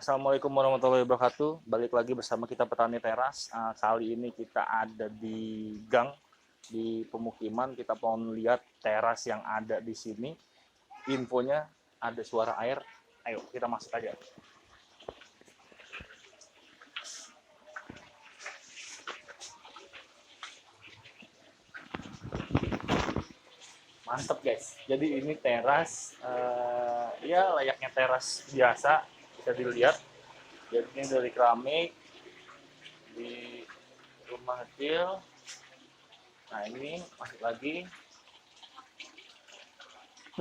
Assalamualaikum warahmatullahi wabarakatuh. Balik lagi bersama kita Petani Teras. Kali ini kita ada di gang di pemukiman. Kita mau lihat teras yang ada di sini. Infonya ada suara air. Ayo kita masuk aja. Mantep guys. Jadi ini teras, ya layaknya teras biasa bisa dilihat. Jadi ini dari keramik di rumah kecil. Nah ini masuk lagi.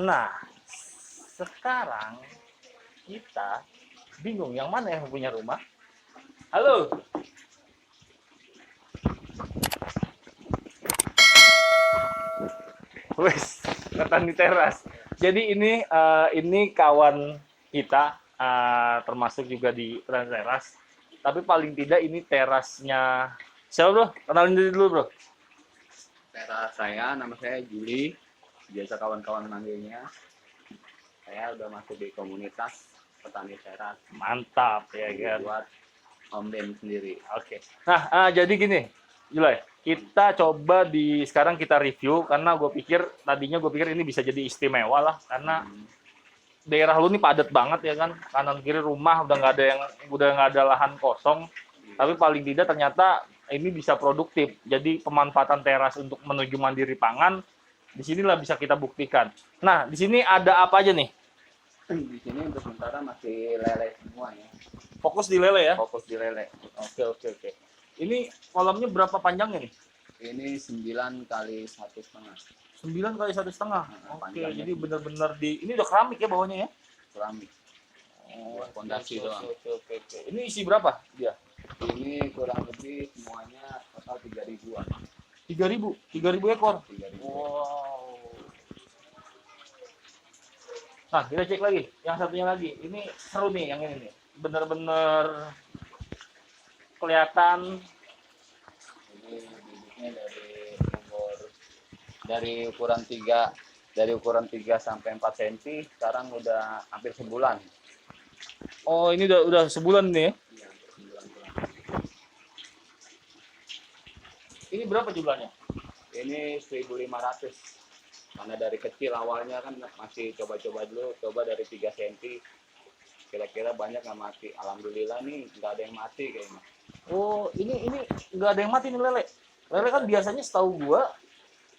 Nah sekarang kita bingung yang mana yang punya rumah. Halo. Wes, petani teras. Jadi ini kawan kita, termasuk juga di petani teras. Tapi paling tidak ini terasnya siapa bro? Kenalin diri dulu bro. Teras saya, nama saya Juli, biasa kawan-kawan manggilnya. Saya udah masuk di komunitas petani teras. Mantap ya kan. Buat home band sendiri. Oke. Nah, jadi gini, Julai, kita coba sekarang kita review karena gue pikir ini bisa jadi istimewa lah karena daerah lu nih padat banget ya kan, kanan kiri rumah udah nggak ada lahan kosong. Tapi paling tidak ternyata ini bisa produktif. Jadi pemanfaatan teras untuk menuju mandiri pangan disinilah bisa kita buktikan. Nah, di sini ada apa aja nih? Di sini untuk sementara masih lele semua ya. Fokus di lele ya? Fokus di lele. Oke. Ini kolamnya berapa panjangnya nih? Ini 9 kali 1,5. 9 kali 1,5. Oke, Panjangnya. jadi benar-benar ini udah keramik ya bawahnya ya? Keramik. Oh, Fondasi doang. Oke. Ini isi berapa dia? Ini kurang lebih semuanya total 3.000-an. 3.000 ekor. 3.000. Wow. Nah, kita cek lagi. Yang satunya lagi. Ini seru nih yang ini nih. Bener-bener kelihatan. Ini bibitnya dari ukuran 3 sampai 4 cm, sekarang udah hampir sebulan. Oh, ini udah sebulan nih ya? Iya, hampir sebulan. Ini berapa jumlahnya? Ini 1.500. Karena dari kecil awalnya kan masih coba-coba dulu, coba dari 3 cm. Kira-kira banyak nggak mati. Alhamdulillah nih nggak ada yang mati kayaknya. Oh, ini nggak ada yang mati nih lele. Lele kan biasanya setahu gua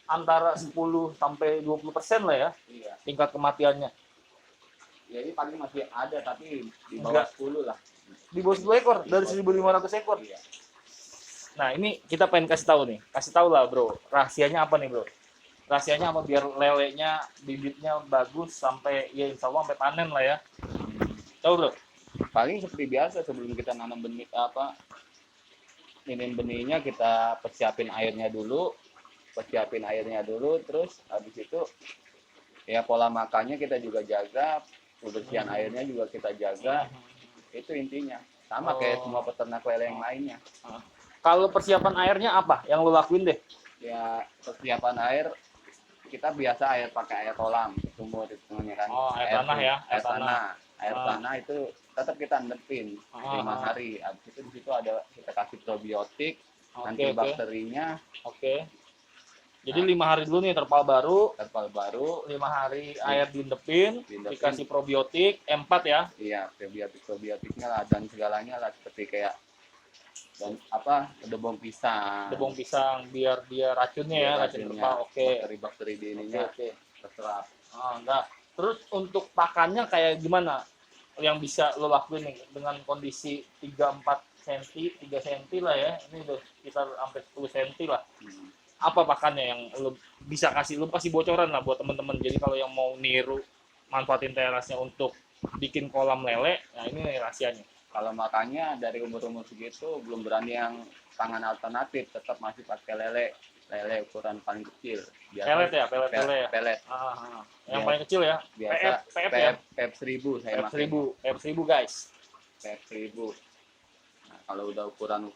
antara 10 sampai 20% lah ya Iya. tingkat kematiannya. Ya ini paling masih ada tapi di bawah 10 lah. Di bawah 10 ekor dari 1.500 ekor. Iya. Nah, ini kita pengen kasih tahu nih. Kasih tahu lah, Bro. Rahasianya apa nih, Bro? Rahasianya apa biar lelenya bibitnya bagus sampai ya insya Allah sampai panen lah ya. Tahu, Bro? Paling seperti biasa sebelum kita nanam benihnya kita persiapin airnya dulu, terus habis itu ya pola makannya kita juga jaga, kebersihan airnya juga kita jaga. Itu intinya sama kayak semua peternak lele yang lainnya. Kalau persiapan airnya apa yang lo lakuin deh? Ya persiapan air kita biasa pakai air kolam sumur itu kan. Oh, air tanah ya, air tanah itu tetap kita endepin 5 hari. Habis itu di situ kita kasih probiotik, antibakterinya. Oke. Jadi 5 hari dulu nih terpal baru, 5 hari air diindepin, dikasih probiotik, M4 ya. Iya, probiotiknya lah dan segalanya lah seperti kayak debong pisang Biar dia racunnya ya, racun terpal. Oke. Bakteri di ininya terserap. Enggak. Terus untuk pakannya kayak gimana? Yang bisa lo lakuin nih dengan kondisi 3-4 cm, 3 cm lah ya. Ini udah sekitar sampai 10 cm lah. Apa pakannya yang lo bisa kasih? Lo kasih bocoran lah buat temen-temen. Jadi kalau yang mau niru manfaatin terasnya untuk bikin kolam lele, nah ini nih rahasianya. Kalau makannya dari umur-umur segitu belum berani yang pangan alternatif, tetap masih pakai lele ukuran paling kecil. Pelet ya. Pelet. Yang paling kecil ya. Biasa PF ya. PF 1000 saya pakai. PF 1000 guys. PF 1000. Nah, kalau udah ukuran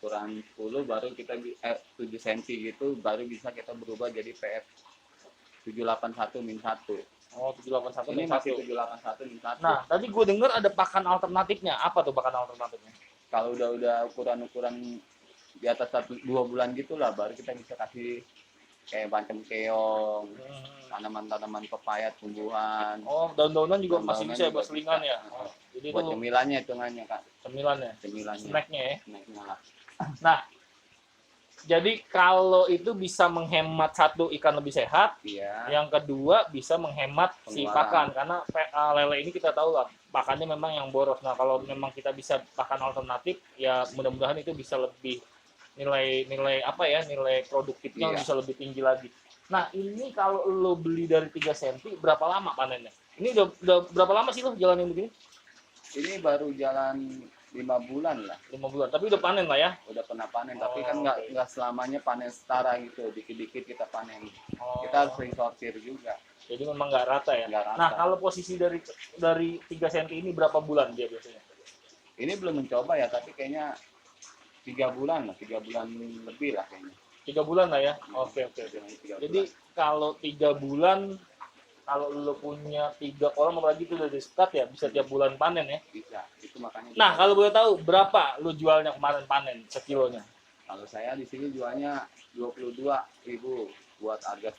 10 baru kita 7 cm gitu baru bisa kita berubah jadi PF 781-1. Oh, 781 Ini dan masih 1. 781 dan 1. Nah, tadi gue denger ada pakan alternatifnya. Apa tuh pakan alternatifnya? Kalau udah ukuran di atas 1-2 bulan gitulah, baru kita bisa kasih kayak macam keong, tanaman-tanaman pepaya tumbuhan. Oh, daun-daunan juga masih Daun-daunan bisa ya juga buat selingan bisa. ya. Oh, jadi itu Buat cemilannya hitungannya Kak, cemilannya, cemilannya. snacknya ya. Snacknya lah. Nah, jadi kalau itu bisa menghemat satu ikan lebih sehat, Iya. yang kedua bisa menghemat si Pengeluaran. pakan karena lele ini kita tahu lah pakannya memang yang boros. Nah, kalau memang kita bisa pakan alternatif, ya mudah-mudahan itu bisa lebih nilai apa ya, nilai produktifnya Iya. bisa lebih tinggi lagi. Nah, ini kalau lo beli dari 3 cm, berapa lama panennya? Ini udah berapa lama sih lo jalanin begini? Ini baru jalan 5 bulan lah. 5 bulan, tapi udah panen lah ya. Udah pernah panen, Oh, tapi kan oke. nggak selamanya panen setara gitu. Dikit-dikit kita panen. Oh, Kita harus sering sortir juga. jadi memang nggak rata ya. Nggak rata. Nah, kalau posisi dari 3 cm ini berapa bulan dia biasanya? Ini belum mencoba ya, tapi kayaknya 3 bulan lah, 3 bulan lebih lah kayaknya. 3 bulan lah ya. Oke. 3 Jadi kalau 3 bulan, kalau lo punya 3 kolam apalagi itu udah di-sekat ya, bisa tiap bulan panen ya. bisa. Itu makanya. Nah, kalau boleh tahu berapa lo jualnya kemarin panen sekilonya? Kalau saya di sini jualnya 22.000 buat harga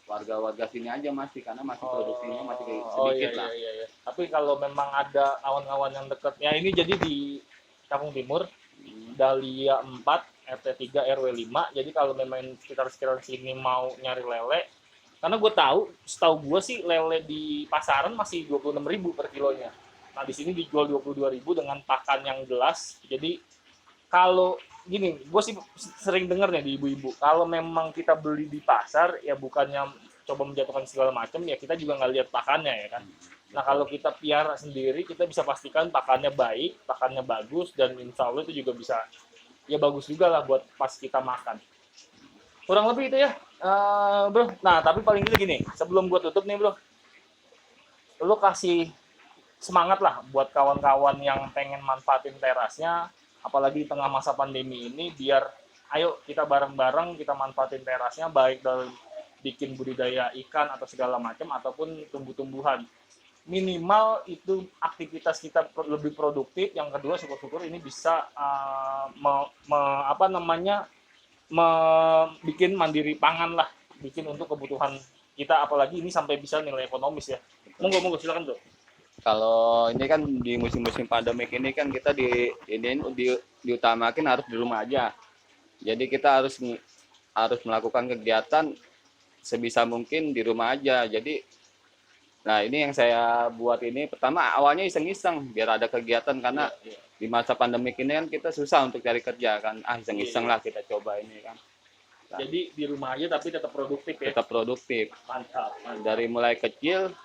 warga-warga sini aja masih, karena masih produksinya masih sedikit lah. Iya. Tapi kalau memang ada kawan-kawan yang deket, ya ini jadi di Kampung Timur, Dahlia 4, RT 3 RW 5. Jadi kalau memang sekitar sini mau nyari lele, karena setahu gue sih lele di pasaran masih 26.000 per kilonya. Nah, di sini dijual 22.000 dengan pakan yang jelas. Jadi kalau gini, gue sih sering dengar nih di ibu-ibu, kalau memang kita beli di pasar ya bukannya coba menjatuhkan segala macam, ya kita juga nggak lihat pakannya ya kan. Nah, kalau kita piara sendiri, kita bisa pastikan pakannya baik, pakannya bagus, dan insya Allah itu juga bisa ya bagus juga lah buat pas kita makan. Kurang lebih itu ya, bro. Nah, tapi paling tidak gini, sebelum gue tutup nih bro, lo kasih semangat lah buat kawan-kawan yang pengen manfaatin terasnya, apalagi di tengah masa pandemi ini, biar ayo kita bareng-bareng kita manfaatin terasnya, baik dalam bikin budidaya ikan atau segala macam, ataupun tumbuh-tumbuhan. Minimal itu aktivitas kita lebih produktif. Yang kedua, syukur-syukur ini bisa bikin mandiri pangan lah, bikin untuk kebutuhan kita, apalagi ini sampai bisa nilai ekonomis ya. Monggo silakan bro. Kalau ini kan di musim-musim pandemik ini kan kita diutamakan harus di rumah aja. Jadi kita harus melakukan kegiatan sebisa mungkin di rumah aja. Jadi, nah ini yang saya buat ini, pertama awalnya iseng-iseng biar ada kegiatan, karena di masa pandemik ini kan kita susah untuk cari kerja kan. Iseng-iseng lah kita coba ini kan. Nah, jadi di rumah aja tapi tetap produktif ya. tetap produktif. Mantap. Dari mulai kecil,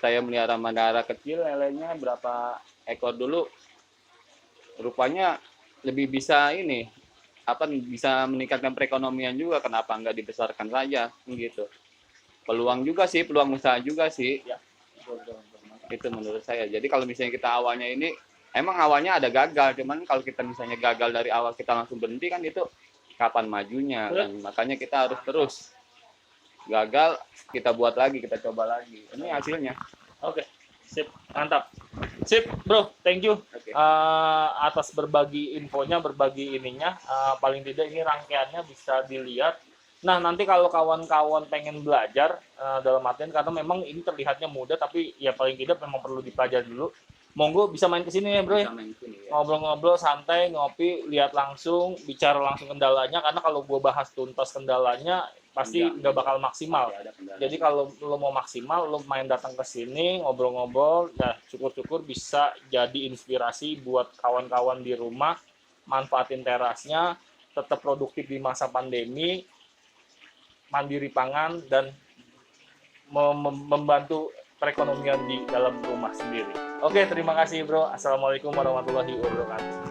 saya melihara mandara kecil, lelenya berapa ekor dulu, rupanya lebih bisa bisa meningkatkan perekonomian juga, kenapa nggak dibesarkan saja gitu. Peluang usaha juga sih Ya. itu menurut saya. Jadi kalau misalnya kita awalnya ini emang awalnya ada gagal, cuman kalau kita misalnya gagal dari awal kita langsung berhenti kan itu kapan majunya kan. Makanya kita harus terus, gagal kita buat lagi, kita coba lagi, ini hasilnya. Oke, sip, mantap. Sip, bro, thank you. Oke. Atas berbagi infonya, berbagi ininya. Paling tidak ini rangkaiannya bisa dilihat. Nah, nanti kalau kawan-kawan pengen belajar dalam artian, karena memang ini terlihatnya mudah, tapi ya paling tidak memang perlu dipelajari dulu. Monggo bisa main ke sini ya bro ya. Ngobrol-ngobrol santai, ngopi, lihat langsung, bicara langsung kendalanya, karena kalau gue bahas tuntas kendalanya pasti nggak bakal maksimal. Jadi kalau lo mau maksimal, lo main datang ke sini, ngobrol-ngobrol, ya syukur-syukur bisa jadi inspirasi buat kawan-kawan di rumah, manfaatin terasnya, tetap produktif di masa pandemi, mandiri pangan, dan membantu perekonomian di dalam rumah sendiri. Oke, terima kasih bro. Assalamualaikum warahmatullahi wabarakatuh.